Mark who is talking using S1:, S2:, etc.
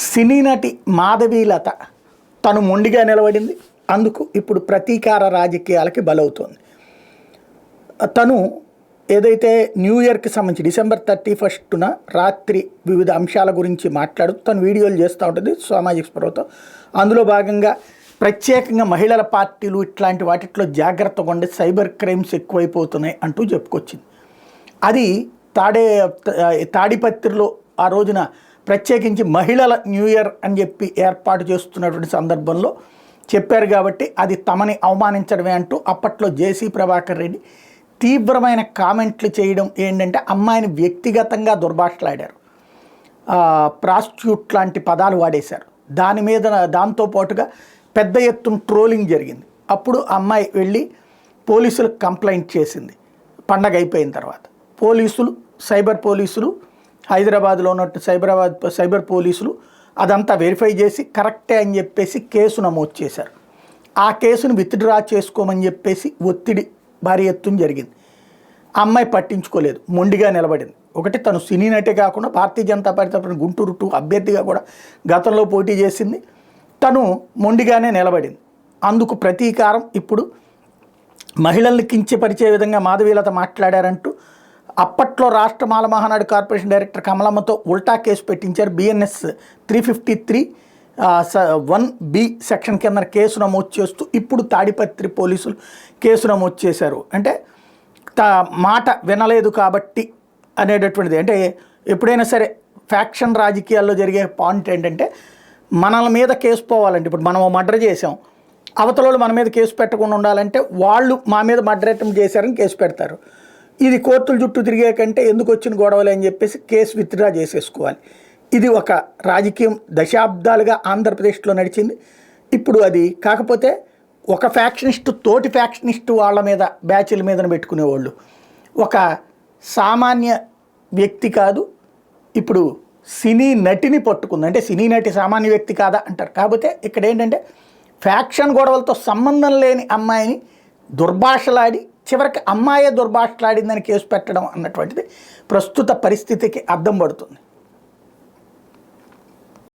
S1: సినీ నటి మాధవీలత తను మొండిగా నిలబడింది. అందుకు ఇప్పుడు ప్రతీకార రాజకీయాలకి బలవుతోంది. తను ఏదైతే న్యూ ఇయర్కి సంబంధించి డిసెంబర్ 31న రాత్రి వివిధ అంశాల గురించి మాట్లాడుతూ తను వీడియోలు చేస్తూ ఉంటుంది సామాజిక స్పృహతో. అందులో భాగంగా ప్రత్యేకంగా మహిళల పార్టీలు ఇట్లాంటి వాటిట్లో జాగ్రత్తగా ఉండి సైబర్ క్రైమ్స్ ఎక్కువైపోతున్నాయి అంటూ చెప్పుకొచ్చింది. అది తాడిపత్రిలో ఆ రోజున ప్రత్యేకించి మహిళల న్యూ ఇయర్ అని చెప్పి ఏర్పాటు చేస్తున్నటువంటి సందర్భంలో చెప్పారు కాబట్టి అది తమని అవమానించడమే అంటూ అప్పట్లో జేసీ ప్రభాకర్ రెడ్డి తీవ్రమైన కామెంట్లు చేయడం ఏంటంటే అమ్మాయిని వ్యక్తిగతంగా దుర్భాషలాడారు, ప్రాస్టిట్యూట్ లాంటి పదాలు వాడేశారు. దాని మీద దాంతోపాటుగా పెద్ద ఎత్తున ట్రోలింగ్ జరిగింది. అప్పుడు అమ్మాయి వెళ్ళి పోలీసులకు కంప్లైంట్ చేసింది. పండగ అయిపోయిన తర్వాత సైబర్ పోలీసులు హైదరాబాద్లో ఉన్నట్టు సైబర్ పోలీసులు అదంతా వెరిఫై చేసి కరెక్టే అని చెప్పేసి కేసు నమోదు చేశారు. ఆ కేసును విత్డ్రా చేసుకోమని చెప్పేసి ఒత్తిడి భారీ ఎత్తున జరిగింది. ఆ అమ్మాయి పట్టించుకోలేదు, మొండిగా నిలబడింది. ఒకటి తను సినీ నటే కాకుండా భారతీయ జనతా పార్టీ తరపున గుంటూరు 2 అభ్యర్థిగా కూడా గతంలో పోటీ చేసింది. తను మొండిగానే నిలబడింది. అందుకు ప్రతీకారం ఇప్పుడు మహిళల్ని కించపరిచే విధంగా మాధవీలత మాట్లాడారంటూ అప్పట్లో రాష్ట్ర మాల మహానాడు కార్పొరేషన్ డైరెక్టర్ కమలమ్మతో ఉల్టా కేసు పెట్టించారు. BNS 353(1)B సెక్షన్ కింద కేసు నమోదు చేస్తూ ఇప్పుడు తాడిపత్రి పోలీసులు కేసు నమోదు చేశారు. అంటే మాట వినలేదు కాబట్టి అనేటటువంటిది. అంటే ఎప్పుడైనా సరే ఫ్యాక్షన్ రాజకీయాల్లో జరిగే పాయింట్ ఏంటంటే మనల మీద కేసు పోవాలంటే ఇప్పుడు మనం మర్డర్ చేసాం, అవతల వాళ్ళు మన మీద కేసు పెట్టకుండా ఉండాలంటే వాళ్ళు మా మీద మర్డర్ అటెంప్ట్ చేశారని కేసు పెడతారు. ఇది కోర్టుల చుట్టూ తిరిగే కంటే ఎందుకు వచ్చిన గొడవలు అని చెప్పేసి కేసు విత్డ్రా చేసేసుకోవాలి. ఇది ఒక రాజకీయం దశాబ్దాలుగా ఆంధ్రప్రదేశ్లో నడిచింది. ఇప్పుడు అది కాకపోతే ఒక ఫ్యాక్షనిస్టు తోటి ఫ్యాక్షనిస్టు వాళ్ళ మీద బ్యాచ్ల మీద పెట్టుకునేవాళ్ళు ఒక సామాన్య వ్యక్తి కాదు, ఇప్పుడు సినీ నటిని పట్టుకుంది. అంటే సినీ నటి సామాన్య వ్యక్తి కాదా అంటారు. కాకపోతే ఇక్కడ ఏంటంటే ఫ్యాక్షన్ గొడవలతో సంబంధం లేని అమ్మాయిని దుర్భాషలాడి చివరికి అమ్మాయే దుర్భాషలాడిందని కేసు పెట్టడం అన్నటువంటిది ప్రస్తుత పరిస్థితికి అద్దం పడుతుంది.